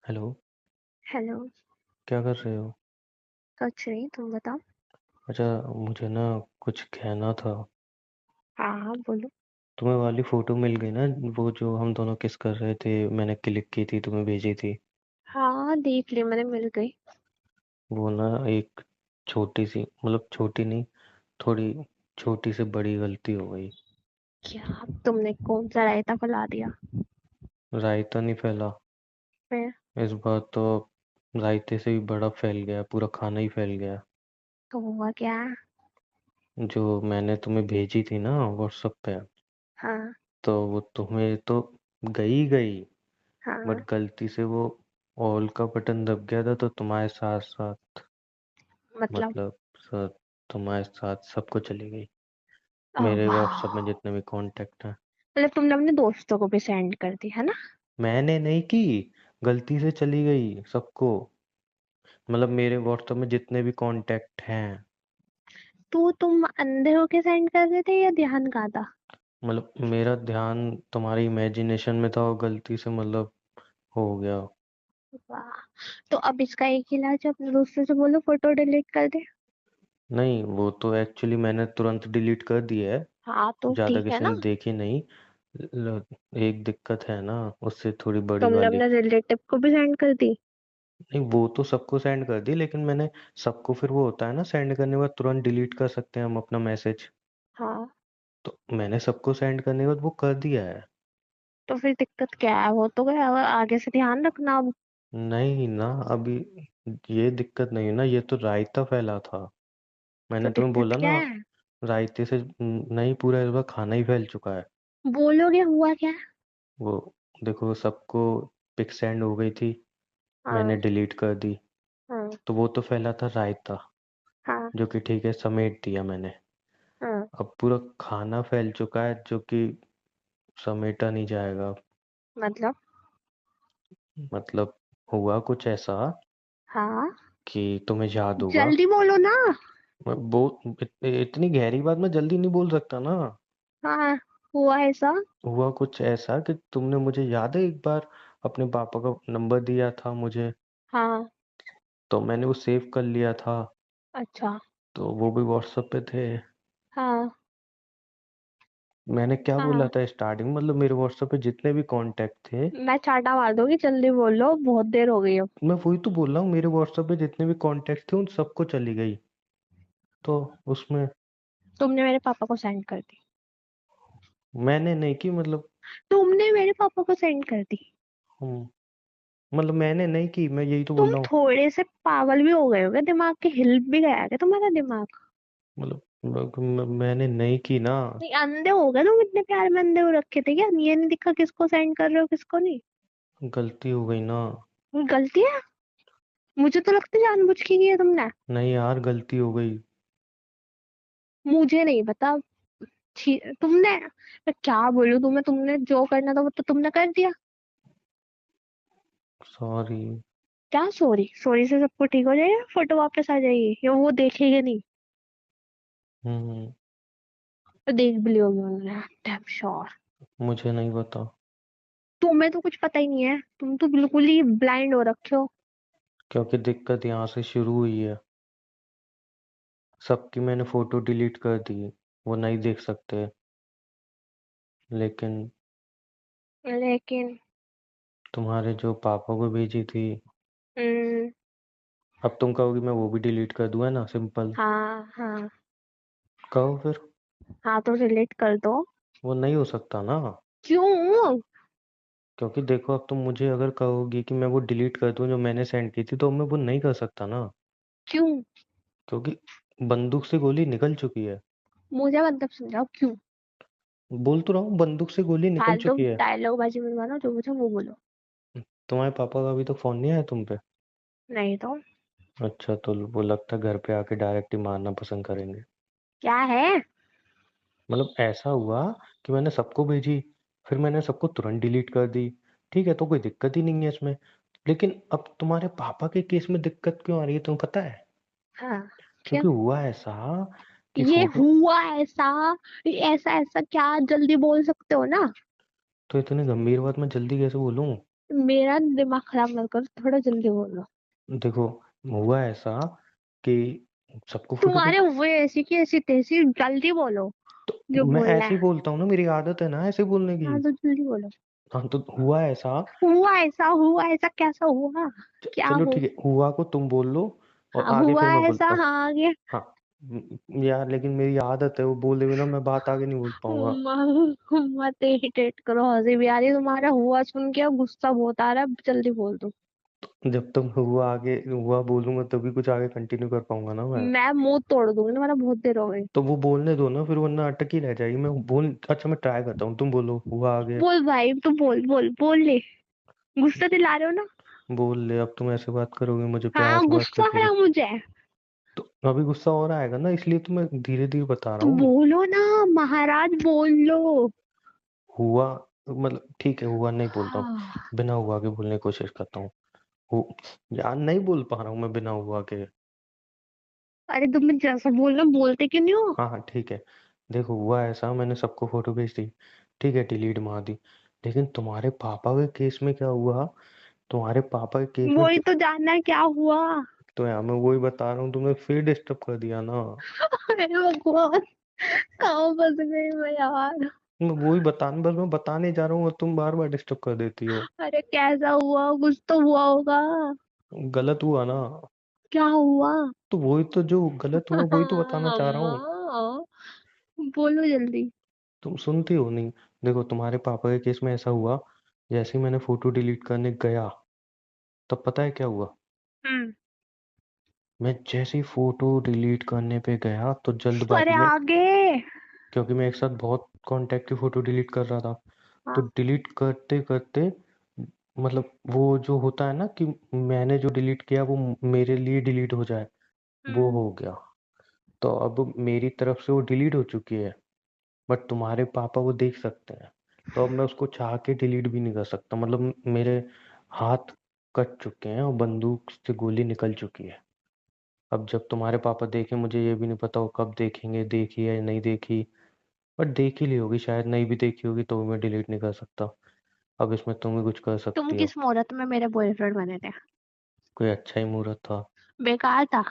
Hello. Hello. क्या कर रहे हो? कुछ नहीं, तुम बताओ। अच्छा, मुझे ना कुछ कहना था। हाँ हाँ, बोलो। तुम्हें वाली फोटो मिल गई ना? वो जो हम दोनों किस कर रहे थे, मैंने क्लिक की थी, तुम्हें भेजी थी। हाँ, देख ली मैंने, मिल गई। वो ना एक छोटी सी, मतलब छोटी नहीं, थोड़ी छोटी से बड़ी गलती हो गई। क्या? तुमने कौन सा रायता फैला दिया? रायता नहीं फैला। फिर? इस बार तो रायते से भी बड़ा फैल गया, पूरा खाना ही फैल गया। तो हुआ क्या? जो मैंने तुम्हें भेजी थी ना व्हाट्सएप पे, हाँ तो वो तुम्हें तो गई गई, हाँ। बट गलती से वो ऑल का बटन दब गया था, तो तुम्हारे साथ साथ, मतलब? मतलब सर, तुम्हारे साथ सबको चली गई, मेरे व्हाट्सएप में वाह। जितने भी कांटेक्ट हैं। मतलब तुमने अपने दोस्तों को भी सेंड कर दी है ना? मैंने नहीं की, गलती से चली गई सबको। मतलब मेरे व्हाट्सएप में जितने भी कांटेक्ट हैं, तो तुम अंधे होके सेंड कर रहे थे या ध्यान का था? मतलब मेरा ध्यान तुम्हारी इमेजिनेशन में था और गलती से, मतलब हो गया। वाह। तो अब इसका एक इलाज है, अपने दोस्तों से बोलो फोटो डिलीट कर दे। नहीं, वो तो एक्चुअली मैंने तुरंत डिलीट कर दिया है। हाँ तो ज़्यादा ठीक है किसी ना। ने देखी नहीं। एक दिक्कत है ना, उससे थोड़ी बड़ी तुमने वाली। अपने रिलेटिव को भी सेंड कर दी? नहीं, वो तो सबको सेंड कर दी, लेकिन मैंने सबको, फिर वो होता है ना, सेंड करने के बाद तुरंत डिलीट कर सकते हैं हम अपना मैसेज। हाँ। तो मैंने सबको सेंड करने के बाद वो कर दिया है। तो फिर दिक्कत क्या है? वो तो गया, अब आगे से ध्यान रखना अब। नहीं ना, अभी ये दिक्कत नहीं है ना, ये तो रायता फैला था। तो मैंने तुम्हें दिक्कत बोला क्या ना, है? रायते से नहीं, पूरा इस बार खाना ही फैल चुका है। बोलोगे हुआ क्या? वो देखो, सबको पिक सेंड हो गई थी, मैंने हाँ डिलीट कर दी। हाँ तो वो तो फैला था रायता, हाँ जो कि ठीक है, समेट दिया मैंने। हाँ। अब पूरा खाना फैल चुका है, जो कि समेटा नहीं जाएगा। मतलब? मतलब हुआ कुछ ऐसा हाँ, कि तुम्हें याद होगा। जल्दी बोलो ना। इतनी गहरी बात मैं जल्दी नहीं बोल सकता ना। हाँ, हुआ ऐसा? हुआ कुछ ऐसा कि तुमने, मुझे याद है एक बार अपने पापा का नंबर दिया था मुझे, हाँ। तो मैंने वो सेव कर लिया था। अच्छा। तो वो भी व्हाट्सएप पे थे। हाँ मैंने क्या बोला हाँ। था स्टार्टिंग, मतलब मेरे व्हाट्सएप पे जितने भी कांटेक्ट थे, मैं चाटा मार दूंगी, जल्दी बोलो, बहुत देर हो गई अब। मैं वही तो बोल रहा हूँ, मेरे व्हाट्सएप पे जितने भी कांटेक्ट थे उन सबको चली गई। तो उसमें तुमने मेरे पापा को सेंड कर दी? मैंने नहीं की, मतलब तुमने मेरे पापा को सेंड कर दी? हम्म, मतलब मैंने नहीं की, मैं यही तो तुम बोल रहा हूँ। थोड़े से पागल भी हो गए होगे, दिमाग के हिल भी गया है क्या तुम्हारा दिमाग? मतलब मैंने नहीं की ना। नहीं, अंधे हो गए तुम, इतने प्यार में अंधे हो रखे थे क्या? ये नहीं दिखा किसको सेंड कर रहे हो किसको नहीं? गलती हो गई ना। गलती है? मुझे तो लगता है जानबूझ के की है तुमने। नहीं यार, गलती हो गई। मुझे नहीं पता। तुमने, मैं क्या बोलूं तुम्हें, तुमने जो करना था वो तो तुमने कर दिया। सॉरी। क्या सॉरी? सॉरी से सब कुछ ठीक हो जाएगा, फोटो वापस आ जाएगी या वो देखेगा नहीं? हम्म। तो देख भी लियोगे उन्होंने, डैम श्योर। मुझे नहीं पता। तुम्हें तो कुछ पता ही नहीं है, तुम तो बिल्कुल ही ब्लाइंड हो रखे हो। क्योंकि दिक्कत यहाँ से शुरू हुई है। सबकी मैंने फोटो डिलीट कर दी, वो नहीं देख सकते। लेकिन लेकिन? तुम्हारे जो पापा को भेजी थी, हम्म। अब तुम कहोगी मैं वो भी डिलीट कर दूँ, है ना, सिंपल। हाँ हाँ। कहो फिर। हाँ तो रिलेट कर दो। वो नहीं हो सकता ना। क्यों? क्योंकि देखो, अब तुम मुझे अगर कहोगी कि मैं वो डिलीट कर दूं जो मैंने सेंड की थी, तो मैं वो नहीं कर सकता ना। क्यों? क्योंकि बंदूक से गोली निकल चुकी है। मुझे मतलब समझाओ क्यों। बोल तो रहा हूँ, बंदूक से गोली निकल फालतू चुकी है। डायलॉग बाजी मत मारो, जो पूछो वो बोलो। तुम्हारे पापा का अभी तक फोन नहीं आया तुम पे? नहीं तो? अच्छा, तो वो लगता है घर पे आके डायरेक्ट ही मारना पसंद करेंगे। क्या है? मतलब ऐसा हुआ कि मैंने सबको भेजी, फिर मैंने सबको तुरंत डिलीट कर दी। ठीक है, तो कोई दिक्कत ही नहीं है इसमें। लेकिन अब तुम्हारे पापा के केस में दिक्कत क्यों आ रही है, तुम्हें पता है? हाँ। क्या? क्योंकि हुआ ऐसा कि ये फोटो, हुआ ऐसा? ऐसा ऐसा क्या? जल्दी बोल सकते हो ना? तो इतनी गंभीर बात मैं जल्दी कैसे बोलूं? मेरा दिमाग खराब मत करो, थोड़ा जल्दी बोलो। देखो, हुआ ऐसा कि सबको फोटो तुम्हारे हुए ऐसी की ऐसी तैसी, जल्दी बोलो जो मैं बोलना ऐसे ही है। बोलता हूँ ना, मेरी आदत है ना ऐसे बोलने की। हाँ तो जल्दी बोलो। हाँ तो हुआ ऐसा। हुआ ऐसा कैसा हुआ? क्या चलो हो? ठीक है, हुआ को तुम बोल लो और हाँ आगे हुआ फिर मैं ऐसा, बोलता हूँ। हाँ आगे। हाँ। यार लेकिन मेरी आदत है, वो बोले बिना मैं बात आगे नहीं बोल पाऊंगा। मत इरिटेट करो, हंसी भी आ रही है तुम्हारा हुआ सुन के, अब गुस्सा बहुत आ रहा है, जल्दी बोल दो। जब तक हुआ आगे हुआ बोलूंगा तभी कुछ आगे कंटिन्यू कर पाऊंगा ना मैं। मैं मुंह तोड़ दूंगी तुम्हारा, बहुत देर हो गई। तो वो बोलने दो ना, फिर वरना अटक ही रह जाएगी। मैं बोल अच्छा मैं ट्राई करता हूँ, तुम बोलो हुआ आगे। बोल भाई, तू बोल बोल बोल ले। गुस्सा दिला रहे हो ना? बोल ले, अब तुम ऐसे बात करोगे, मुझे प्यार हाँ से बात गुस्सा आ करके। रहा मुझे। तो अभी गुस्सा और आएगा ना, इसलिए तो मैं धीरे धीरे बता रहा तो हूँ। बोलो ना, महाराज बोल लो। हुआ मतलब ठीक है, हुआ नहीं बोलता हूँ। हाँ। बिना हुआ के बोलने की कोशिश करता हूँ। हु- यार नहीं बोल पा रहा हूँ मैं बिना हुआ के। अरे तुम जैसा बोलना, बोलते क्यों नहीं हो? हाँ हाँ ठीक है। देखो हुआ ऐसा, मैंने सबको फोटो भेज दी, ठीक है, डिलीट मार दी। लेकिन तुम्हारे पापा के केस में क्या हुआ? तुम्हारे पापा के केस में वही तो जानना है क्या हुआ। तो यार मैं वही बता रहा हूँ, तुमने फिर डिस्टर्ब कर दिया ना। अरे भगवान, कहाँ फंस गई मैं यार। मैं वही बताने, बस मैं बताने जा रहा हूँ और तुम बार बार डिस्टर्ब कर देती हो। अरे कैसा हुआ, कुछ तो हुआ होगा। गलत हुआ ना। क्या हुआ? तो वही तो, जो गलत हुआ वही तो बताना चाह रहा अम्मा, हूँ। बोलो जल्दी। तुम सुनती हो नहीं। देखो तुम्हारे पापा के केस में ऐसा हुआ, जैसे ही मैंने फोटो डिलीट करने गया, तब पता है क्या हुआ? हम्म। मैं जैसे ही फोटो डिलीट करने पे गया तो अरे जल्दबाजी में, आगे। क्योंकि मैं एक साथ बहुत कांटेक्ट की फोटो डिलीट कर रहा था, तो हाँ। डिलीट करते करते मतलब वो जो होता है ना कि मैंने जो डिलीट किया वो मेरे लिए डिलीट हो जाए, वो हम्म। हो गया। तो अब मेरी तरफ से वो डिलीट हो चुकी है, बट तुम्हारे पापा वो देख सकते हैं। तो अब मैं उसको चाह के डिलीट भी नहीं कर सकता, मतलब मेरे हाथ कट चुके हैं और बंदूक से गोली निकल चुकी है। अब जब तुम्हारे पापा देखें, मुझे ये भी नहीं पता वो कब देखेंगे, देखी है या नहीं देखी। बट देख ही ली होगी शायद, नहीं भी देखी होगी तो भी मैं डिलीट नहीं कर सकता। अब इसमें तुम भी कुछ कर तुम सकती हो। किस मुहूर्त में मेरे बॉयफ्रेंड बने थे? कोई अच्छा ही मुहूर्त था। बेकार था।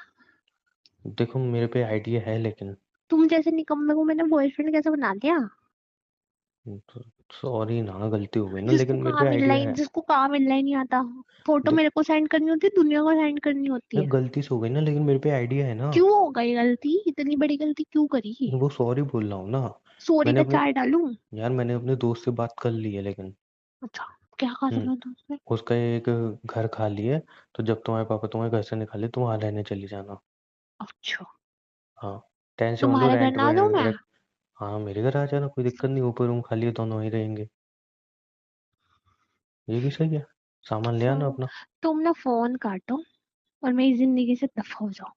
देखो मेरे पे आइडिया है लेकिन। तुम जैसे निकम्मे को मैंने बॉयफ्रेंड कैसे बना दिया? सॉरी ना, गलती हो गई ना, लेकिन मेरे पे आइडिया है। जिसको काम मिलना ही नहीं आता। फोटो देख, मेरे को सेंड करनी होती है, दुनिया को सेंड करनी होती यार है। गलती से हो गई ना, लेकिन मेरे पे आइडिया है ना। क्यों हो गई गलती? इतनी बड़ी गलती क्यों करी? वो सॉरी बोल रहा हूँ ना। सॉरी मैंने का अपने चार डालूं? यार मैंने अपने दोस्त से बात कर ली है लेकिन। अच्छा, क्या कहा हम्म। तुम्हें तुमसे? उसका एक घर खाली है, तो जब तुम्हारे पापा तुम्हारे घर से निकाले तो वहां रहने चली जाना। अच्छा। हाँ। टेंशन मतलब तुम्हारे घर रेंट ना दूं मैं? वेंट। हाँ मेरे घर आ जाना, कोई दिक्कत नहीं, ऊपर रूम खाली है, दोनों वहीं रहेंगे। ये भी सही है। सामान ले आना हाँ, अपना। तुम ना फोन काटो और मेरी जिंदगी से दफा हो जाओ।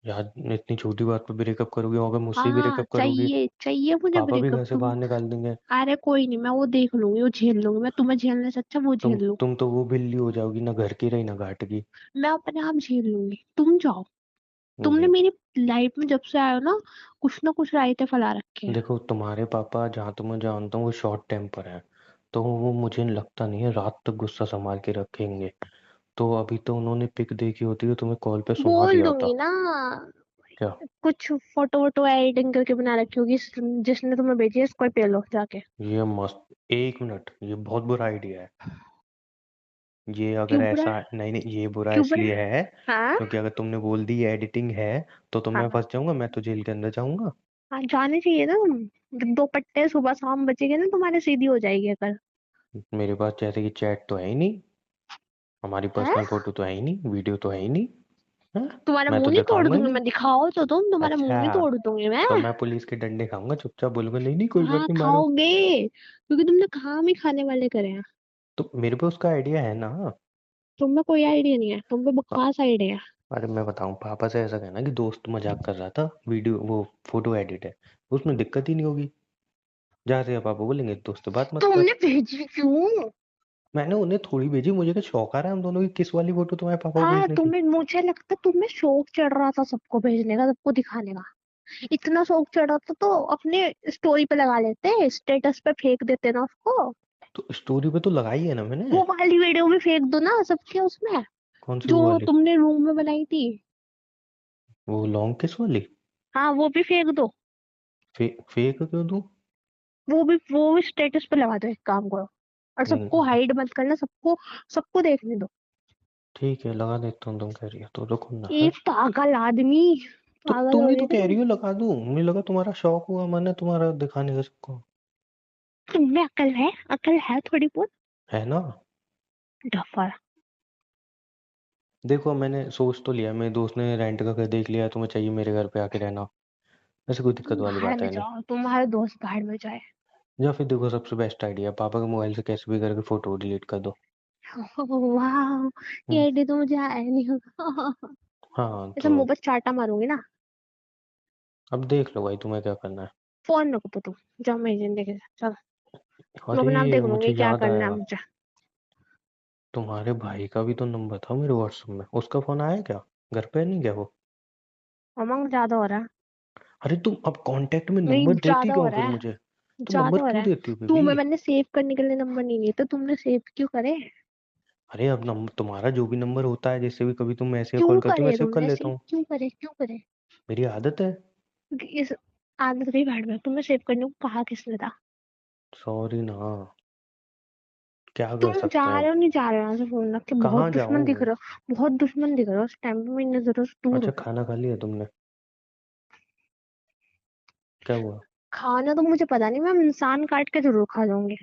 यार इतनी छोटी बात पे ब्रेकअप करोगी, अगर मुझसे हाँ ब्रेकअप करोगी चाहिए चाहिए मुझे पापा भी ब्रेकअप घर से तुम। बाहर निकाल देंगे। अरे कोई नहीं, मैं वो देख लूंगी, वो झेल लूंगी, मैं तुम्हें झेलने से अच्छा वो झेल लूं। तुम तो वो बिल्ली हो जाओगी, ना घर की रही ना घाट की। मैं अपने आप झेल लूंगी, तुम जाओ। तुमने देख, मेरी लाइफ में जब से आए हो ना कुछ रायते फैला रखे हैं। देखो तुम्हारे पापा जहाँ तक मैं जानता हूँ वो शॉर्ट टेम्पर है, तो वो मुझे लगता नहीं है रात तक गुस्सा संभाल के रखेंगे। तो अभी तो उन्होंने पिक देखी होती है, तुम्हें कॉल पे सुना बोल दिया दूंगी होता। ना। क्या? कुछ फोटो वोटो एडिटिंग करके बना रखी होगी, जिसने तुम्हें भेजी है, इसको ही पे लो जाके। ये मस्त, एक मिनट, ये बहुत बुरा आइडिया है। ये अगर क्यों बुरा ऐसा, है? नहीं नहीं, ये बुरा क्यों बुरा इसलिए है? है हाँ। क्योंकि अगर तुमने बोल दी एडिटिंग है तो मैं हाँ। फंस जाऊंगा, मैं तो जेल के अंदर जाऊंगा। हाँ जाने चाहिए ना तुम। जब दो पट्टे सुबह शाम बचेंगे ना तुम्हारे, सीधी हो जाएगी अकल। मेरे पास जैसे कि चैट तो है ही नहीं, हमारी है? पर्सनल फोटो तो है ही नहीं, वीडियो तो है ही नहीं। हाँ? तुम्हारा मैं तो मुंह नहीं तोड़ दिखाऊंगा ही दूंगी नहीं। मैं, दिखाओ तो तुम, तुम्हारा मुंह अच्छा, नहीं तोड़ दूंगी मैं। तो मैं पुलिस के डंडे खाऊंगा, चुपचाप बोलूंगा नहीं नहीं कोई बात हाँ नहीं, मारो। खाओगे, क्योंकि तुमने काम ही खाने वाले करे हैं। तो मेरे पे उसका आइडिया है ना। तुम में कोई आइडिया नहीं है, तुम पे अ- बकवास आइडिया है। अरे मैं बताऊं, पापा से ऐसा कहना कि दोस्त मजाक कर रहा था, वीडियो वो फोटो एडिट है, उसमें दिक्कत ही नहीं होगी। जहाँ से पापा बोलेंगे दोस्त से बात मत कर। तुमने भेजी क्यों? मैंने उन्हें थोड़ी भेजी, मुझे क्या शौक आ रहा है हम दोनों की किस वाली फोटो तुम्हारे पापा को हाँ भेजने की। तुम्हें, मुझे लगता तुम्हें शौक चढ़ रहा था सबको भेजने का, सबको दिखाने का। इतना शौक चढ़ रहा था तो अपने स्टोरी पे लगा लेते, स्टेटस पे फेंक देते ना उसको। तो स्टोरी पे तो लगाई है ना मैंने। वो वाली वीडियो भी फेंक दो ना सबके उसमें, कौन सी वो जो वाली? तुमने रूम में बनाई थी। वो लॉन्ग किस वाली? हाँ वो भी फेंक दो। फेक क्यों दूं? वो भी स्टेटस पे लगा दो, एक काम करो। और सबको हम्म, हाइड मत करना, सबको सबको देखने दो। ठीक है लगा देता हूँ, तुम कह रही हो तो रुको ना है। एक पागल आदमी, तो पागल तुम हो ही गए तो थे कह तुम। रही हो लगा दूं, मुझे लगा तुम्हारा शौक हुआ मैंने तुम्हारा दिखाने का सबको। तुमने अकल है, अकल है थोड़ी बहुत। है ना। डफर। देखो मैंने सोच तो लिया, मेरे दोस्त ने रेंट का घर देख लिया, तुम्हें चाहिए मेरे घर पे आके रहना, ऐसे कोई दिक्कत तुम वाली भाड़ बात में है नहीं। जाओ, तुम्हारे दोस्त भाड़ में जाए। या फिर देखो सबसे बेस्ट आइडिया, पापा के मोबाइल से कैसे भी करके फोटो डिलीट कर दो। वाह, ये हम्म, आईडी तो मुझे आया नहीं होगा। हाँ ऐसा तो मुंह पर चाटा मारूंगी ना। अब देख लो भाई तुम्हें क्या करना है। फोन रखो तो तुम, जाओ मेरी जिंदगी से चलो। मैं अपना आप अरे देख लूंगी मुझे क्या याद करना है आया, मुझे। तुम्हारे भाई का भी तो नंबर था मेरे व्हाट्सएप में, उसका फोन आया क्या? घर पे नहीं गया वो? उमंग ज्यादा हो रहा है। अरे तुम अब कांटेक्ट में नहीं नंबर देती ज्यादा हो क्यों रहा फिर है, मुझे? तुम ज्यादा नंबर हो रहा क्यों है। देती हो तुम्हें बेबी? मैंने सेव करने के लिए नंबर नहीं दिए तो तुमने सेव क्यों करे? अरे अब नंबर तुम्हारा जो भी नंबर होता है, जिससे भी कभी तुम ऐसे कॉल क्यों करती हो मैं करे सेव कर तुमने लेता सेव, हूँ। क्यों करे, क्यों करे? मेरी आदत है। इस आदत गई भाड़ में, तुम्हें सेव करने को कहा किसने था? सॉरी ना, क्या कर तुम जा सकते हैं रहे अब। हो, नहीं जा रहे हो यहाँ से फोन रख के, बहुत कहाँ दुश्मन दिख जाऊं? रहे हो, बहुत दुश्मन दिख रहे हो इस टाइम पे, मेरी नजरों से दूर अच्छा हो जाओ। खाना खा लिया तुमने? क्या हुआ? खाना तो मुझे पता नहीं, मैं इंसान काट के जरूर खा जाऊंगी।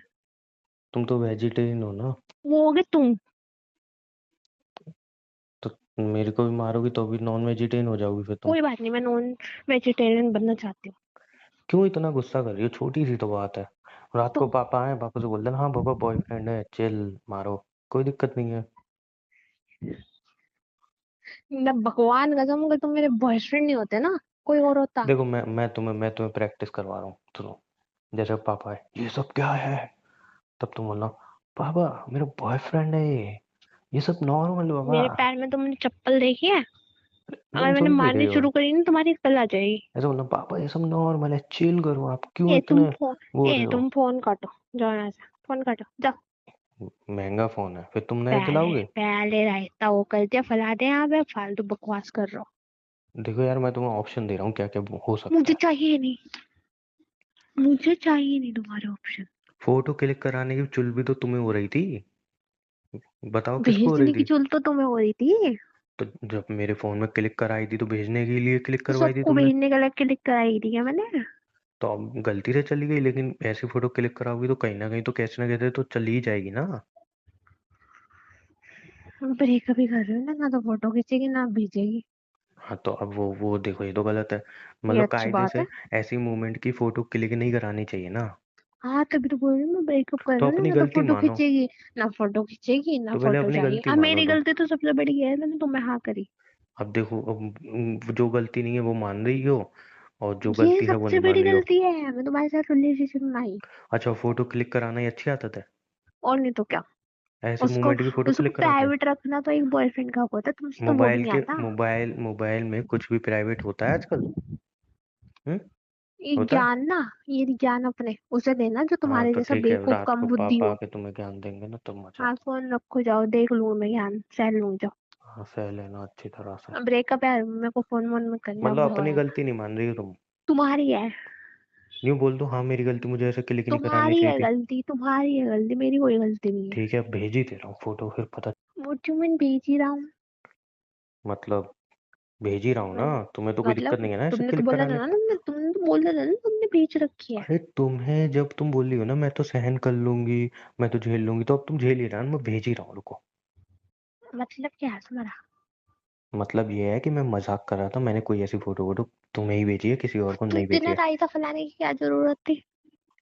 तुम तो वेजिटेरियन हो ना। वो होगे तुम। तो मेरे को भी मारोगी तो भी नॉन वेजिटेरियन हो जाओगी फिर तुम। कोई बात नहीं, मैं नॉन वेजिटेरियन बनना चाहती हूँ। क्यों इतना गुस्सा कर रही हो, छोटी सी तो बात है। रात को तो पापा आए, पापा से बोल देना हाँ पापा बॉयफ्रेंड है, चिल, मारो, कोई दिक्कत नहीं है। मैं भगवान कसम, अगर तुम मेरे बॉयफ्रेंड नहीं होते ना, कोई और होता। देखो मैं तुम्हें प्रैक्टिस करवा रहा हूँ, सुनो। जैसे पापा है, ये सब क्या है, तब तुम बोलना पापा मेरा बॉयफ्रेंड है ये सब नॉर्मल बाबा। मेरे पैर में तुमने चप्पल देखी है? अगर तुम मैंने सुन नहीं रही मारनी हो। शुरू करी ना, तुम्हारी अक्ल आ जाएगी। ऐसा बोलना पापा ये सब नॉर्मल है, चिल करो, आप क्यों इतने वो रहे हो। तुम फोन काटो, जाओ यहाँ से, फोन काटो जाओ। महंगा फोन है, फिर तुम नया पहले दिलाओगे? पहले रायता वो कर दिया, फैला दे यहाँ पे, फालतू बकवास कर रहा हो। देखो यार मैं तुम्हें ऑप्शन दे रहा हूँ क्या क्या हो सकता मुझे है। चाहिए नहीं, मुझे चाहिए नहीं तुम्हारे ऑप्शन। फोटो क्लिक कराने की चुल भी तो तुम्हें हो रही थी, बताओ किसको हो रही भेजने की थी? चुल तो तुम्हें हो रही थी। तो जब मेरे फोन में क्लिक कराई थी तो भेजने के लिए क्लिक तो करवाई थी सबको तुमने। भेजने के लिए क्लिक कराई थी क्या मैंने? तो अब गलती से चली गई, लेकिन ऐसी फोटो क्लिक कराओगी तो कहीं ना कहीं तो कैसे ना कैसे तो चली ही जाएगी ना। हम ब्रेकअप ही कर रहे हो ना, ना तो फोटो खींचेगी ना भेजेगी। हाँ तो अब वो देखो ये तो गलत है, ये मतलब अच्छी कायदे बात से है। ऐसी मूवमेंट की फोटो क्लिक नहीं करानी चाहिए ना। हाँ तभी तो बोल रही हूँ, मैं ब्रेकअप कर तो रही हूँ ना, अपनी ना तो गलती फोटो मानो, खींचेगी, ना फोटो खींचेगी ना तो पहले फोटो अपनी जाएगी। गलती अब मानो मेरी तुम। गलती तो सबसे बड़ी है, मैंने तुम्हें हाँ करी। अब देखो अब जो गलती नहीं है वो मान रही हो, और जो ये गलती है वो सबसे नहीं बड़ी मान रही हो। गलती है, मैं तुम्हारे साथ रिलेशनशिप में आई। अच्छा फोटो क्लिक कराना ही अच्छी आदत है, और नहीं तो क्या। ऐसे उसको मूवमेंट की फोटो उसको क्लिक कराते हैं? प्राइवेट रखना तो एक बॉयफ्रेंड का होता है, तुमसे तो वो भी मोबाइल नहीं के आता। मोबाइल में कुछ भी प्राइवेट होता है आजकल। हम्म। ये होता है। ज्ञान ना, ये ज्ञान अपने उसे देना जो हाँ तुम्हारे तो जैसा ठीक है, बेवकूफ रात कम को बुद्धि पापा हो। आके तुम्हें ज्ञान देंगे ना तब मजा हाँ आएगा। फोन रखो, जाओ देख लूँ मैं ज्ञान, सह लूँ जाओ। हाँ सह लेना अच्छी तरह से। ब्रेकअप है, मेरे को फोन वोन मत करना, मतलब अपनी भगवान। गलती नहीं मान रही हो तुम? तुम्हारी है, यूं बोल दो हाँ मेरी गलती, मुझे ऐसे क्लिक नहीं करानी तुम्हारी चाहिए है थी। गलती, तुम्हारी है गलती, मेरी कोई गलती नहीं है। ठीक है अब भेज ही दे रहा हूँ फोटो, फिर पता। वो जो मैं भेज ही रहा हूँ। मतलब भेज ही रहा हूँ ना, मतलब तुम्हें तो कोई दिक्कत मतलब नहीं है ना ऐसे तुमने तो क्लिक बोला था कराने। ना, तुमने तो बोला था ना तुमने भेज रखी है। अरे तुम्हें जब तुम बोल रही हो ना मैं तो सहन कर लूंगी, मैं तो झेल लूंगी, तो अब तुम झेल ही रहा ना, मैं भेज ही रहा हूँ, रुको। मतलब क्या है तुम्हारा? मतलब ये है कि मैं मजाक कर रहा था, मैंने कोई ऐसी फोटो वोटो तुम्हें ही भेजी है, किसी और को तो नहीं भेजी इतना है। रायता फैलाने की क्या जरूरत थी?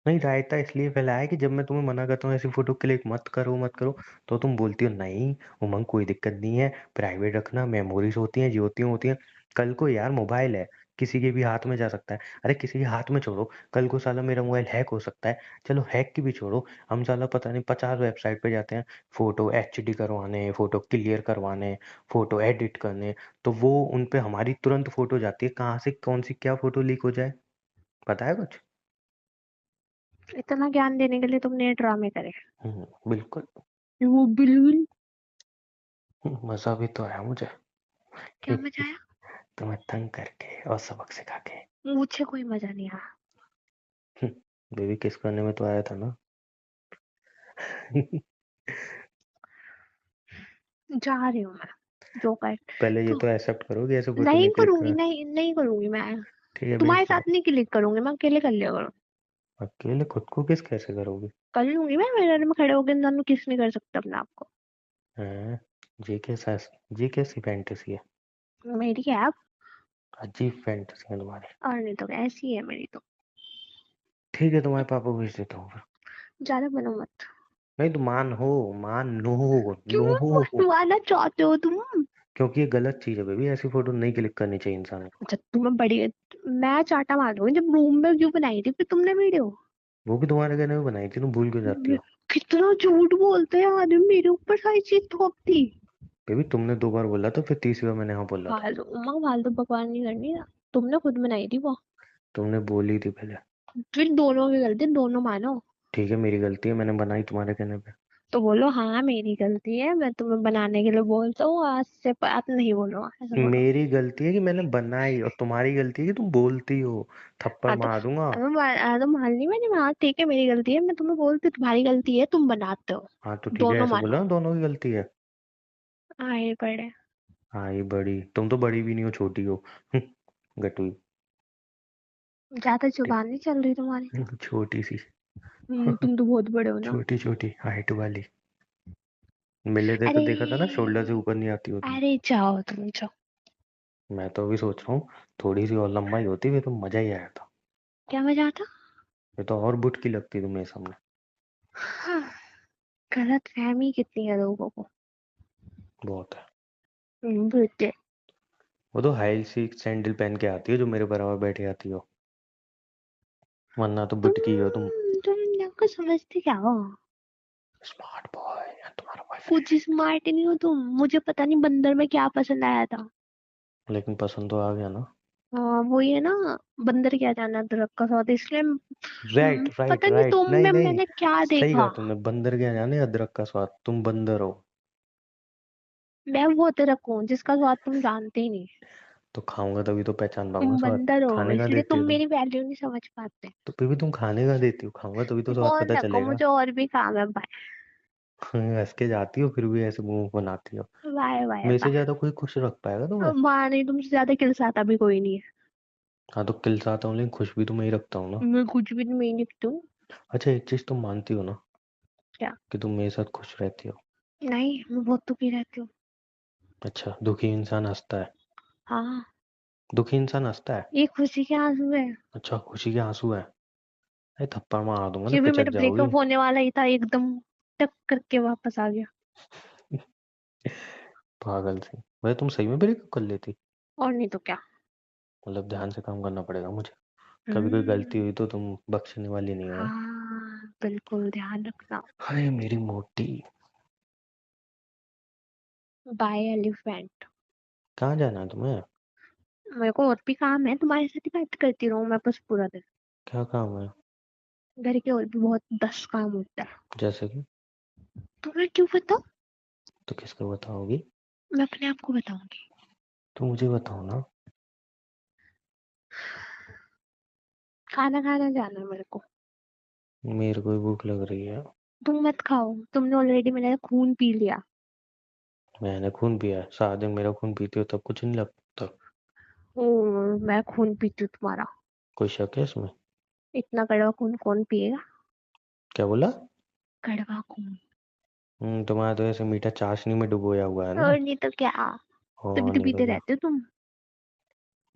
नहीं रायता इसलिए फैलाया है कि जब मैं तुम्हें मना करता हूँ ऐसी फोटो क्लिक मत करो मत करो, तो तुम बोलती हो नहीं उमंग कोई दिक्कत नहीं है, प्राइवेट रखना, मेमोरीज होती हैं जो होती हैं। कल को यार मोबाइल है, किसी के भी हाथ में जा सकता है। अरे किसी के हाथ में छोड़ो, कल को साला मेरा मोबाइल हैक हो सकता है। चलो हैक की भी छोड़ो, हम साला पता नहीं 50 वेबसाइट पे जाते हैं, फोटो एचडी करवाने, फोटो क्लियर करवाने, फोटो एडिट करने, तो वो उन पे हमारी तुरंत फोटो जाती है, कहाँ से कौन सी क्या फोटो लीक हो जाए, पता है कुछ? इतना ज्ञान देने के लिए तुमने ये ड्रामे करे। बिल्कुल। वो बिल्कुल। मजा भी तो आया मुझे क्या मजा आया? तुम्हें तंग करके और सबक सिखा के। मुझे कोई मजा नहीं आया। बेबी किस करने में तो आया था ना। जा रही हूँ मैं, जो कर। पहले ये तो तो एक्सेप्ट करो कि ऐसे फोटो नहीं नहीं क्लिक करूंगी, कर। नहीं नहीं करूंगी मैं। ठीक है भेज तुम्हारे दो। साथ नहीं क्लिक करूंगी, मैं अकेले कर लिया करूँ। अकेले खुद को किस कैसे करोगे। कर लूंगी मैं, मिरर में खड़े होकर इंसान किस नहीं कर सकता अपने आप को। हैं? ये कैसा ये कैसी फैंटेसी है। मेरी है अब। अजीब फैंटेसी है तुम्हारी। और नहीं तो क्या, ऐसी है मेरी तो। ठीक है तुम्हारे पापा को भेज देता हूँ फिर। ज्यादा बनो मत। नहीं तो मान हो। मान नो। क्यों नो। बनवाना चाहते हो तुम? क्योंकि ये गलत चीज है बेबी, ऐसी फोटो नहीं क्लिक करनी चाहिए इंसान को। अच्छा तुम्हें बड़ी, मैं चाटा मार दूंगी। जब रूम में क्यों बनाई थी फिर तुमने वीडियो? वो भी तुम्हारे कहने में बनाई थी, तुम भूल क्यों जाती हो। कितना झूठ बोलते हैं आदमी, मेरे ऊपर सारी चीज थोप दी। बेबी तुमने 2 बार बोला तो फिर तीसरी बार मैंने हाँ बोला था। फालतू उमा, फालतू बकवास नहीं करनी ना। तुमने खुद बनाई थी वो। तुमने बोली थी पहले। फिर दोनों की गलती, दोनों मानो। ठीक है मेरी गलती है, मैंने बनाई तुम्हारे कहने पे। तो बोलो हाँ मेरी गलती है, मैं तुम्हें बनाने के लिए बोलता हूँ, आज से बात नहीं बोलो, ऐसा बोलो। मेरी गलती है कि मैंने बनाई और तुम्हारी गलती है कि तुम बोलती हो। थप्पड़ हाँ तो, मार दूंगा। तो मान ली मैंने, हाँ ठीक है मेरी गलती है, मैं तुम्हें बोलती हूँ, तुम्हारी गलती है, तुम बनाते हो। हाँ तो ठीक है दोनों ऐसे मानो। बोला ना, दोनों की गलती है। आए पड़े। हाँ ये बड़ी, तुम तो बड़ी भी नहीं हो छोटी हो। गटुई। ज्यादा जुबान नहीं चल रही तुम्हारी। छोटी सी। तुम तो बहुत बड़े हो ना। छोटी छोटी हाइट वाली। मिले थे तो अरे, देखा था ना, शोल्डर से ऊपर नहीं आती हो तुम। अरे जाओ तुम जाओ। मैं तो अभी सोच रहा हूँ थोड़ी सी और लंबाई होती फिर तो मजा ही आया था। क्या मजा आता? ये तो और बुटकी लगती तुम्हें सामने। हाँ, गलत फहमी कितनी है लोगों को। बहुत है। बुद्धि। वो तो हाई सी सैंडल पहन के आती हो जो मेरे बराबर बैठे आती हो, वरना तो तुम बुटकी हो तुम। तुम लोग को समझते क्या हो? स्मार्ट बॉय तुम्हारा कुछ बॉयफ्रेंड। स्मार्ट नहीं हो तुम, मुझे पता नहीं बंदर में क्या पसंद आया था। लेकिन पसंद तो आ गया ना। हाँ वो ये ना, बंदर क्या जाना अदरक का स्वाद, इसलिए राइट राइट पता नहीं राइट, तुम नहीं में नहीं। मैंने क्या सही कहा देखा। तुमने, बंदर क्या जाने अदरक का स्वाद, तुम बंदर हो। मैं वो अदरक हूँ जिसका स्वाद तुम जानते ही नहीं। तो खाऊंगा तभी तो पहचान पाऊंगा तुम स्वाद। बंदर हो खाने का इसलिए देती तुम हो तुम। मेरी वैल्यू नहीं समझ पाते। तो फिर भी तुम खाने का देती हो, खाऊंगा तभी तो स्वाद फोन पता रखो, चलेगा। मुझे और भी काम है। बाय। हंस के जाती हो फिर भी ऐसे मुंह बनाती हो। बाय बाय मेरे से बाय। ज्यादा कोई खुश रख पाएगा तुम्हें। माँ नहीं, तुमसे ज्यादा किलसाता भी कोई नहीं है। हाँ तो किलसाता हूँ लेकिन खुश भी तुम्हें ही रखता हूँ ना। मैं कुछ भी नहीं लिखती हूँ। अच्छा एक चीज तुम मानती हो ना, क्या? कि तुम मेरे साथ खुश रहती हो। नहीं, मैं बहुत दुखी रहती हूँ। अच्छा दुखी इंसान हंसता है। हाँ। दुखी इंसान हंसता है। ये खुशी के आंसू है। अच्छा खुशी के आंसू है। अरे थप्पड़ मार दूंगा ना, ये भी पिचक मेरा जाओगी। ब्रेकअप होने वाला ही था, एकदम टक करके वापस आ गया। पागल सी। वैसे तुम सही में ब्रेकअप कर लेती। और नहीं तो क्या। मतलब ध्यान से काम करना पड़ेगा मुझे। कभी कोई गलती हम्म। हुई तो तुम बख्शने वाली नहीं हो। हाँ बिल्कुल ध्यान रखना। अरे मेरी मोटी। Bye elephant. कहाँ जाना है तुम्हें। मेरे को और भी काम है, तुम्हारे साथ ही बात करती रहूं मैं बस पूरा दिन। क्या काम है। घर के और भी बहुत 10 काम होता है। जैसे कि। तुम्हें क्यों पता? तो किसको बताओगी। मैं अपने आप को बताऊंगी। तो मुझे बताओ ना। खाना खाना जाना है मेरे को। मेरे को भी भूख लग रही है। तुम मत खाओ, तुमने ऑलरेडी मेरा खून पी लिया। मैंने खून पिया है, सारा दिन मेरा खून पीती हो तब कुछ नहीं लगता। ओ, मैं खून पीती हूँ तुम्हारा। कोई शक है इसमें। इतना कड़वा खून कौन पिएगा? क्या बोला। कड़वा खून। तुम्हारा तो ऐसे मीठा चाशनी में डुबोया हुआ है ना। और नहीं तो क्या। तभी हाँ तो नहीं तो पीते क्या। रहते हो तुम।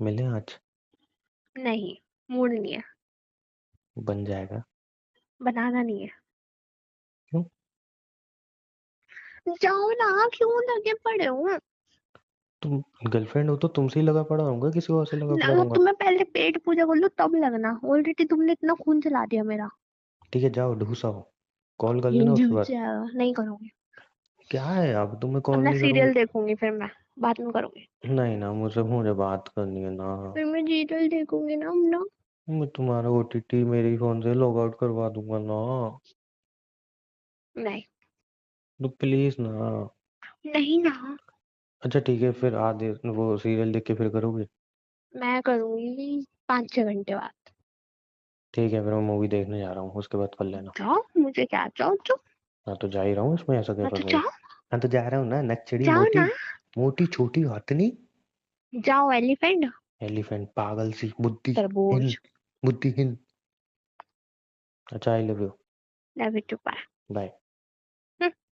मिले आज। नहीं, मूड नहीं है। बन जाएगा। बनाना नहीं है। क्यों। जाओ ना, क्यों लगे पड़े हो? तुम गर्लफ्रेंड हो तो तुमसे ही लगा पड़ा होऊंगा, किसी और से लगा पड़ा होऊंगा। तुम्हें पहले पेट पूजा कर लो तब लगना, ऑलरेडी तुमने इतना खून चला दिया मेरा। ठीक है जाओ ढूसा हो। कॉल कर लेना उसके बाद। नहीं करूंगी। क्या है अब तुम्हें कॉल अपना नहीं करूंगी। सीरियल देखूंगी फिर मैं, बाद में करूंगी। नहीं ना, मुझे मुझे बात करनी है ना। फिर मैं सीरियल देखूंगी ना अपना। मैं तुम्हारा OTT मेरे फोन से लॉग आउट करवा दूंगा ना। नहीं। तो प्लीज ना। नहीं ना। अच्छा ठीक है, फिर आधे वो सीरियल देख के फिर करोगे? मैं करूंगी 5-6 घंटे बाद। ठीक है, फिर मैं मूवी देखने जा रहा हूँ, उसके बाद कर लेना। जाओ, मुझे क्या, जाओ जाओ। हाँ तो जा ही रहा हूँ, इसमें ऐसा क्या हाँ तो फंस गई? जाओ। हाँ तो जा रहा हूँ ना, नक्चड़ी जाओ मोटी। ना। मोटी छोटी हथनी। जाओ एलिफेंट। एलिफेंट पागल सी बुद्धिहीन। तरबूज। बुद्धिहीन। अच्छा, I love you. Love you too. Bye.